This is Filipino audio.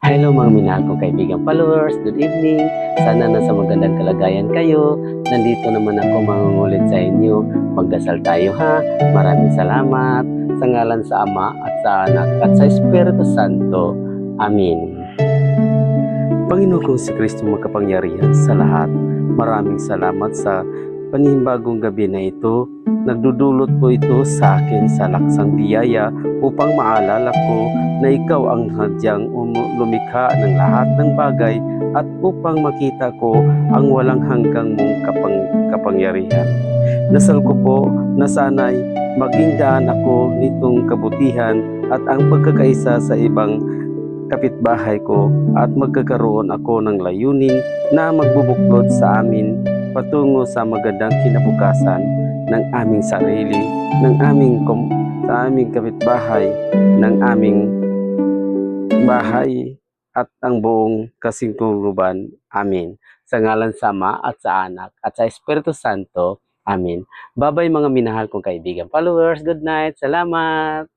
Hello mga minahal kong kaibigan followers, good evening. Sana nasa magandang kalagayan kayo. Nandito naman ako mangungulit sa inyo. Magdasal tayo ha. Maraming salamat. Sa ngalan sa Ama at sa Anak at sa Espiritu Santo. Amin. Panginoon kong si Kristo makapangyarihan sa lahat. Maraming salamat sa panibagong gabi na ito. Nagdudulot po ito sa akin sa laksang biyaya upang maalala ko na ikaw ang hadyang lumikha ng lahat ng bagay at upang makita ko ang walang hanggang mong kapangyarihan. Dasal ko po na sana'y maging daan ako nitong kabutihan at ang pagkakaisa sa ibang kapitbahay ko at magkakaroon ako ng layunin na magbubuklod sa amin patungo sa magandang kinabukasan ng aming sarili, sa aming kapitbahay, ng aming bahay at ang buong kasingkuluban. Amin. Sa ngalan sa Ama at sa Anak at sa Espiritu Santo. Amin. Babay mga minahal kong kaibigan followers. Good night. Salamat.